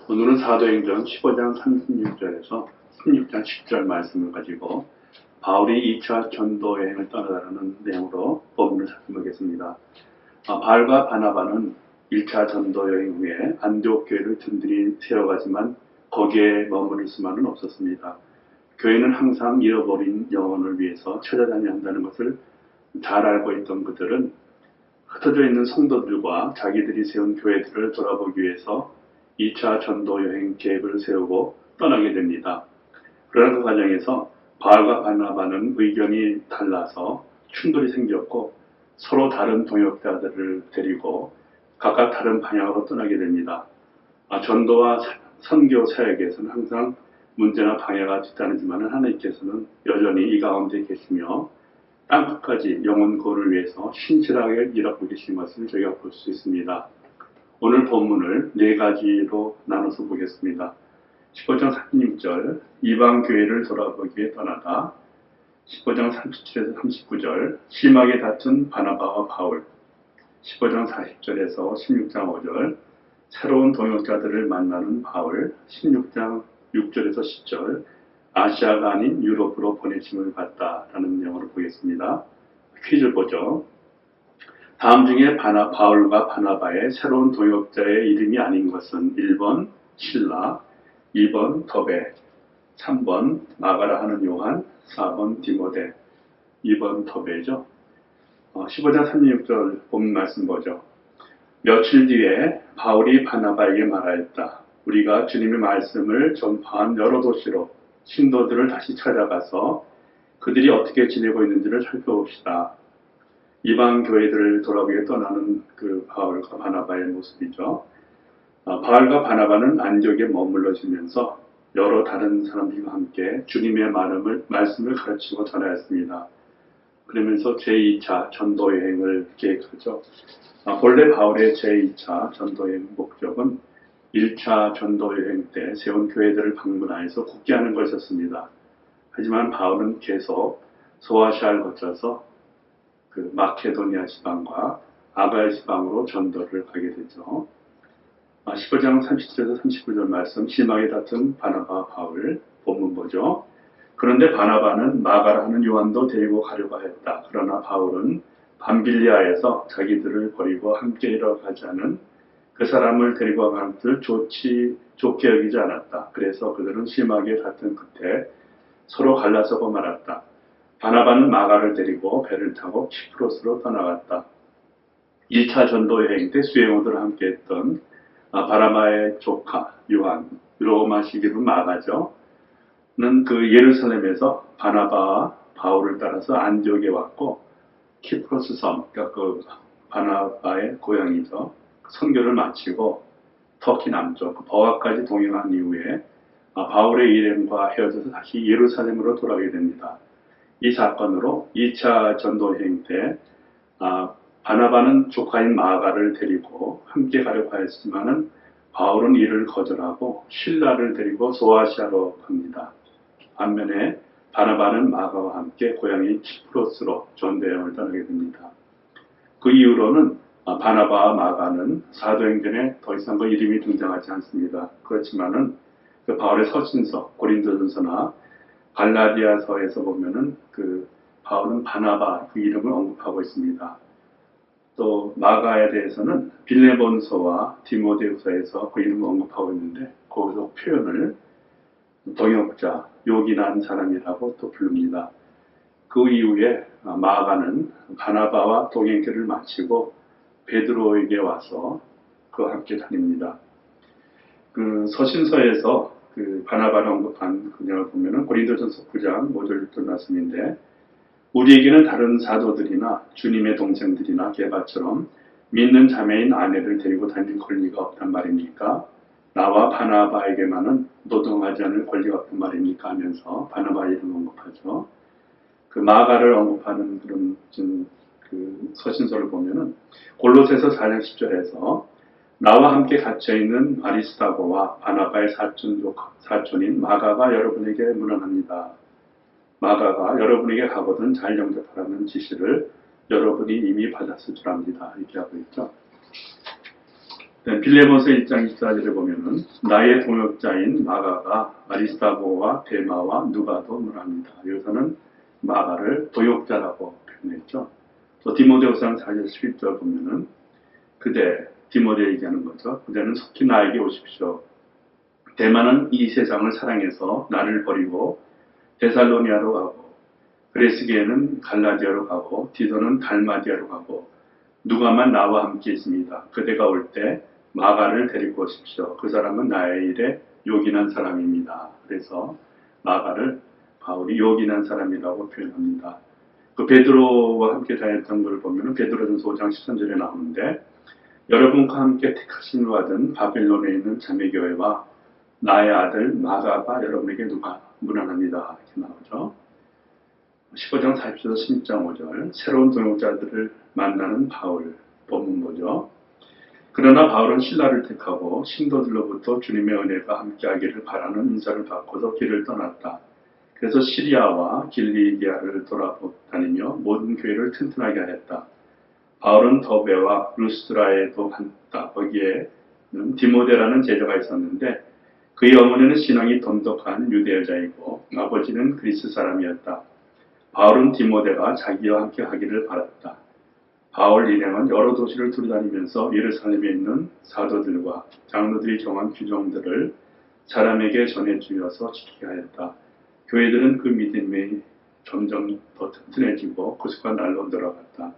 오늘은 사도행전 15장 36절에서 16장 10절 말씀을 가지고 바울이 2차 전도 여행을 떠나다라는 내용으로 본문을 살펴보겠습니다. 바울과 바나바는 1차 전도 여행 후에 안디옥 교회를 든든히 세워가지만 거기에 머무를 수만은 없었습니다. 교회는 항상 잃어버린 영혼을 위해서 찾아다녀야 한다는 것을 잘 알고 있던 그들은 흩어져 있는 성도들과 자기들이 세운 교회들을 돌아보기 위해서 2차 전도 여행 계획을 세우고 떠나게 됩니다. 그러나 그 과정에서 바울과 바나바는 의견이 달라서 충돌이 생겼고 서로 다른 동역자들을 데리고 각각 다른 방향으로 떠나게 됩니다. 전도와 선교 사역에서는 항상 문제나 방해가 뒤따르지만 하나님께서는 여전히 이 가운데 계시며 땅끝까지 영혼 구원을 위해서 신실하게 일하고 계신 것을 저희가 볼 수 있습니다. 오늘 본문을 네 가지로 나눠서 보겠습니다. 15장 36절 이방 교회를 돌아보기에 떠나다, 15장 37에서 39절 심하게 다툰 바나바와 바울, 15장 40절에서 16장 5절 새로운 동역자들을 만나는 바울, 16장 6절에서 10절 아시아가 아닌 유럽으로 보내심을 받다라는 내용으로 보겠습니다. 퀴즈 보죠. 다음 중에 바울과 바나바의 새로운 동역자의 이름이 아닌 것은 1번 실라, 2번 더베, 3번 마가라 하는 요한, 4번 디모데, 2번 더베죠. 15장 36절 본문 말씀 보죠. 며칠 뒤에 바울이 바나바에게 말하였다. 우리가 주님의 말씀을 전파한 여러 도시로 신도들을 다시 찾아가서 그들이 어떻게 지내고 있는지를 살펴봅시다. 이방 교회들을 돌아보게 떠나는 그 바울과 바나바의 모습이죠. 바울과 바나바는 안디옥에 머물러지면서 여러 다른 사람들과 함께 주님의 말씀을 가르치고 전하였습니다. 그러면서 제2차 전도 여행을 계획하죠. 본래 바울의 제2차 전도 여행 목적은 1차 전도 여행 때 세운 교회들을 방문하여서 굳게 하는 것이었습니다. 하지만 바울은 계속 소아시아를 거쳐서 그 마케도니아 지방과 아가야 지방으로 전도를 가게 되죠. 15장 37에서 39절 말씀 심하게 다툰 바나바와 바울 본문 보죠. 그런데 바나바는 마가라 하는 요한도 데리고 가려고 했다. 그러나 바울은 밤빌리아에서 자기들을 버리고 함께 일어가지 않은 그 사람을 데리고 가는 것을 좋게 여기지 않았다. 그래서 그들은 심하게 다툰 끝에 서로 갈라서고 말았다. 바나바는 마가를 데리고 배를 타고 키프로스로 떠나갔다. 1차 전도 여행 때 수행원들과 함께 했던 바나바의 조카 요한, 로마 시기로 마가죠. 는 그 예루살렘에서 바나바와 바울을 따라서 안디옥에 왔고 키프로스 섬, 그러니까 그 바나바의 고향이죠. 선교를 마치고 터키 남쪽 버가까지 동행한 이후에 바울의 일행과 헤어져서 다시 예루살렘으로 돌아오게 됩니다. 이 사건으로 2차 전도여행 때 바나바는 조카인 마가를 데리고 함께 가려고 했지만은 바울은 이를 거절하고 실라를 데리고 소아시아로 갑니다. 반면에 바나바는 마가와 함께 고향인 키프로스로 전도여행을 떠나게 됩니다. 그 이후로는 바나바와 마가는 사도행전에 더 이상 그 이름이 등장하지 않습니다. 그렇지만은 그 바울의 서신서, 고린도전서나 갈라디아서에서 보면은 그 바울은 바나바 그 이름을 언급하고 있습니다. 또 마가에 대해서는 빌레몬서와 디모데후서에서 그 이름을 언급하고 있는데 거기서 표현을 동역자, 요긴한 사람이라고 또 부릅니다. 그 이후에 마가는 바나바와 동행길을 마치고 베드로에게 와서 그와 함께 다닙니다. 그 서신서에서 그 바나바를 언급한 그 내용을 보면은 고린도전서 9장 5절 6절 말씀인데, 우리에게는 다른 사도들이나 주님의 동생들이나 게바처럼 믿는 자매인 아내를 데리고 다닐 권리가 없단 말입니까? 나와 바나바에게만은 노동하지 않을 권리가 없단 말입니까? 하면서 바나바 이름을 언급하죠. 그 마가를 언급하는 그런 그 서신서를 보면은 골로새서 4장 10절에서 나와 함께 갇혀있는 아리스타고와 바나바의 사촌인 마가가 여러분에게 문안합니다. 마가가 여러분에게 가거든 잘 영접하라는 지시를 여러분이 이미 받았을 줄 압니다. 이렇게 하고 있죠. 빌레몬서 1장 24절에 보면은 나의 동역자인 마가가 아리스타고와 데마와 누가도 문합니다. 여기서는 마가를 동역자라고 표현했죠. 또 디모데후서 4절 11절 보면은 그대 디모데 얘기하는 거죠. 그대는 속히 나에게 오십시오. 데마는 이 세상을 사랑해서 나를 버리고 데살로니아로 가고 그레스게는 갈라디아로 가고 디도는 달마디아로 가고 누가만 나와 함께 있습니다. 그대가 올 때 마가를 데리고 오십시오. 그 사람은 나의 일에 요긴한 사람입니다. 그래서 마가를 바울이 요긴한 사람이라고 표현합니다. 그 베드로와 함께 다녔던 걸 보면 베드로전서 5장 13절에 나오는데 여러분과 함께 택하심을 받은 바빌론에 있는 자매교회와 나의 아들 마가가 여러분에게 누가 문안합니다. 이렇게 나오죠. 15장 40절에서 16장 5절 새로운 동역자들을 만나는 바울 본문보죠. 그러나 바울은 신라를 택하고 신도들로부터 주님의 은혜가 함께하기를 바라는 인사를 받고서 길을 떠났다. 그래서 시리아와 길리기아를 돌아다니며 모든 교회를 튼튼하게 하였다. 바울은 더베와 루스드라에도 갔다. 거기에는 디모데라는 제자가 있었는데 그의 어머니는 신앙이 돈독한 유대여자이고 아버지는 그리스 사람이었다. 바울은 디모데가 자기와 함께 하기를 바랐다. 바울 일행은 여러 도시를 두루다니면서 예루살렘에 있는 사도들과 장로들이 정한 규정들을 사람에게 전해주어서 지키게 하였다. 교회들은 그 믿음이 점점 더 튼튼해지고 그 습관 날로 늘어갔다.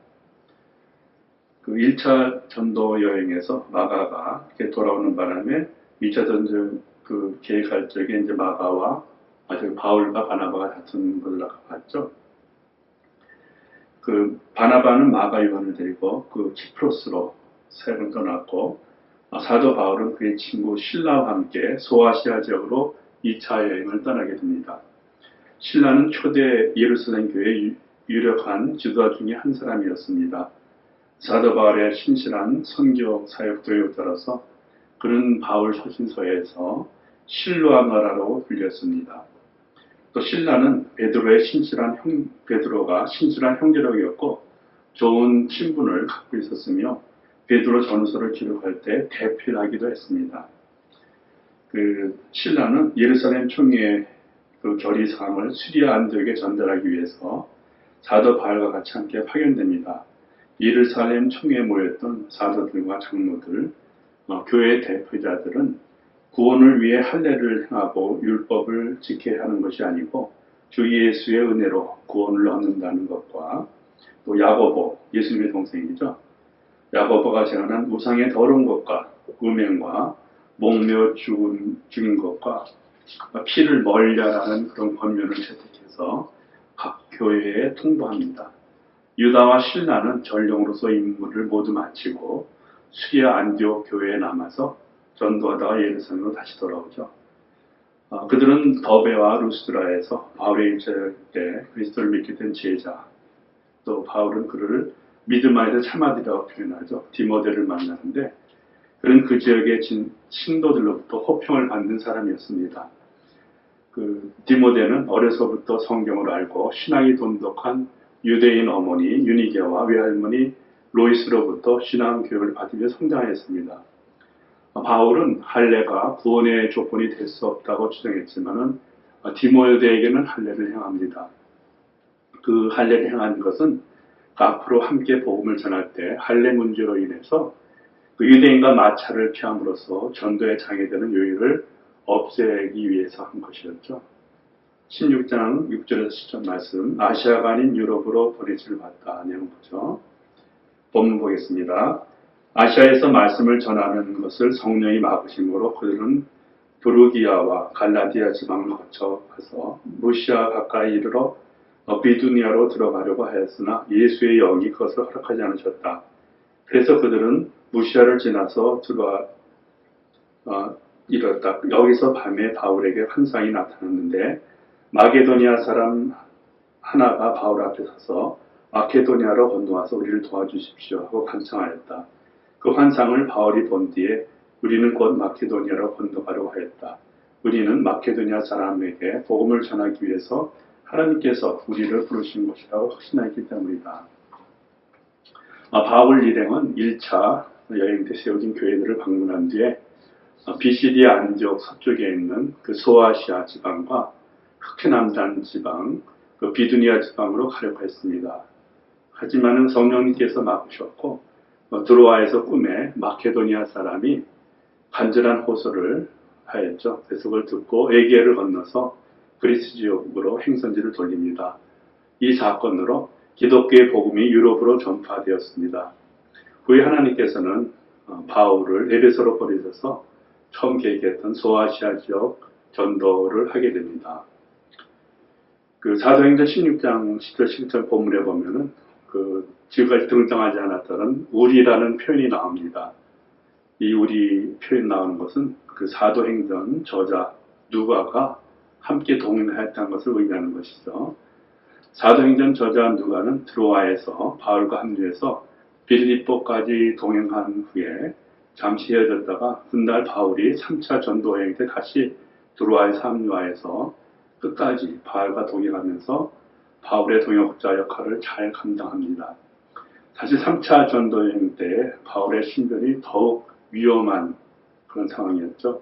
그 1차 전도 여행에서 마가가 이렇게 돌아오는 바람에 2차 전도 그 계획할 적에 이제 마가와 바울과 바나바가 다툰 것을 아까 봤죠. 그 바나바는 마가 요한을 데리고 그 키프로스로 세를 떠났고 사도 바울은 그의 친구 실라와 함께 소아시아 지역으로 2차 여행을 떠나게 됩니다. 실라는 초대 예루살렘 교회의 유력한 지도자 중에 한 사람이었습니다. 사도 바울의 신실한 선교 사역 도역자로서 그는 바울 서신서에서 실로아너라고 불렸습니다. 또 신라는 베드로가 신실한 형제력이었고 좋은 친분을 갖고 있었으며 베드로 전서를 기록할 때 대필하기도 했습니다. 그 신라는 예루살렘 총회의 그 결의사항을 시리아 안디옥에 전달하기 위해서 사도 바울과 같이 함께 파견됩니다. 예루살렘 총회에 모였던 사도들과 장로들, 교회 대표자들은 구원을 위해 할례를 행하고 율법을 지켜야 하는 것이 아니고 주 예수의 은혜로 구원을 얻는다는 것과 또 야고보, 예수님의 동생이죠. 야고보가 제안한 우상의 더러운 것과 음행과 목며 죽인 것과 피를 멀리하라는 그런 권면을 채택해서 각 교회에 통보합니다. 유다와 실라는 전령으로서 임무를 모두 마치고 시리아 안디옥 교회에 남아서 전도하다가 예루살렘으로 다시 돌아오죠. 그들은 더베와 루스드라에서 바울의 일절 때 그리스도를 믿게 된 제자, 또 바울은 그를 믿음 안에서 참아들이라고 표현하죠. 디모데를 만나는데 그는 그 지역의 신도들로부터 호평을 받는 사람이었습니다. 그 디모데는 어려서부터 성경을 알고 신앙이 돈독한 유대인 어머니 유니게와 외할머니 로이스로부터 신앙 교육을 받으며 성장했습니다. 바울은 할례가 구원의 조건이 될 수 없다고 주장했지만은 디모데에게는 할례를 행합니다. 그 할례를 행한 것은 앞으로 함께 복음을 전할 때 할례 문제로 인해서 그 유대인과 마찰을 피함으로써 전도에 장애되는 요인을 없애기 위해서 한 것이었죠. 16장 6절에서 10절 말씀, 아시아가 아닌 유럽으로 버리지를 받다 내용 보죠. 본문 보겠습니다. 아시아에서 말씀을 전하는 것을 성령이 막으심으로 그들은 부르기아와 갈라디아 지방을 거쳐 가서 무시아 가까이 이르러 비두니아로 들어가려고 하였으나 예수의 영이 그것을 허락하지 않으셨다. 그래서 그들은 무시아를 지나서 이뤘다. 여기서 밤에 바울에게 환상이 나타났는데 마게도니아 사람 하나가 바울 앞에 서서 마케도니아로 건너와서 우리를 도와주십시오 하고 간청하였다. 그 환상을 바울이 본 뒤에 우리는 곧 마케도니아로 건너가려고 하였다. 우리는 마케도니아 사람에게 복음을 전하기 위해서 하나님께서 우리를 부르신 것이라고 확신하기 때문이다. 바울 일행은 1차 여행 때 세워진 교회들을 방문한 뒤에 BCD 안디옥 서쪽에 있는 그 소아시아 지방과 흑해남단 지방, 그 비두니아 지방으로 가려고 했습니다. 하지만은 성령님께서 막으셨고 드로아에서 꿈에 마케도니아 사람이 간절한 호소를 하였죠. 그래서 그걸 듣고 에게를 건너서 그리스 지역으로 행선지를 돌립니다. 이 사건으로 기독교의 복음이 유럽으로 전파되었습니다. 후에 하나님께서는 바울을 에베소로 보내셔서 처음 계획했던 소아시아 지역 전도를 하게 됩니다. 그 사도행전 16장 10절 11절 본문에 보면은 그 지금까지 등장하지 않았던 우리라는 표현이 나옵니다. 이 우리 표현 나오는 것은 그 사도행전 저자 누가가 함께 동행하였다는 것을 의미하는 것이죠. 사도행전 저자 누가는 드로아에서 바울과 합류해서 빌립보까지 동행한 후에 잠시 헤어졌다가 훗날 바울이 3차 전도여행 때 다시 드로아에서 합류하여서 끝까지 바울과 동행하면서 바울의 동역자 역할을 잘 감당합니다. 사실 3차 전도여행 때 바울의 신변이 더욱 위험한 그런 상황이었죠.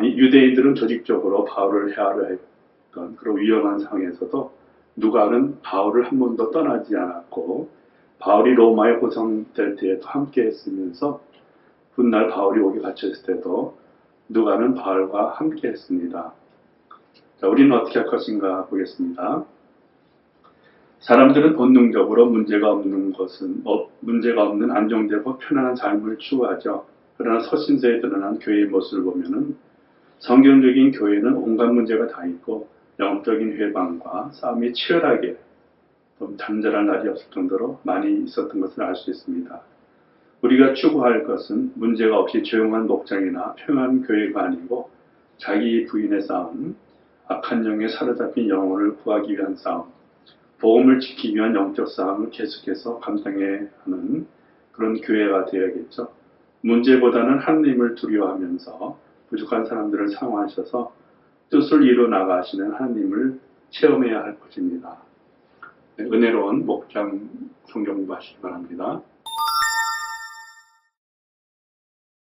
유대인들은 조직적으로 바울을 해하려 했던 그런 위험한 상황에서도 누가는 바울을 한 번도 떠나지 않았고 바울이 로마에 호송될 때에도 함께 했으면서 훗날 바울이 오게 갇혔을 때도 누가는 바울과 함께 했습니다. 자, 우리는 어떻게 할 것인가 보겠습니다. 사람들은 본능적으로 문제가 없는 안정되고 편안한 삶을 추구하죠. 그러나 서신서에 드러난 교회의 모습을 보면은 성경적인 교회는 온갖 문제가 다 있고 영적인 회방과 싸움이 치열하게 좀 잔절한 날이 없을 정도로 많이 있었던 것을 알 수 있습니다. 우리가 추구할 것은 문제가 없이 조용한 목장이나 평안한 교회가 아니고 자기 부인의 싸움, 악한 영에 사로잡힌 영혼을 구하기 위한 싸움, 복음을 지키기 위한 영적 싸움을 계속해서 감당해야 하는 그런 교회가 되어야겠죠. 문제보다는 하나님을 두려워하면서 부족한 사람들을 상호하셔서 뜻을 이루어 나가시는 하나님을 체험해야 할 것입니다. 네, 은혜로운 목장 성경 공부하시기 바랍니다.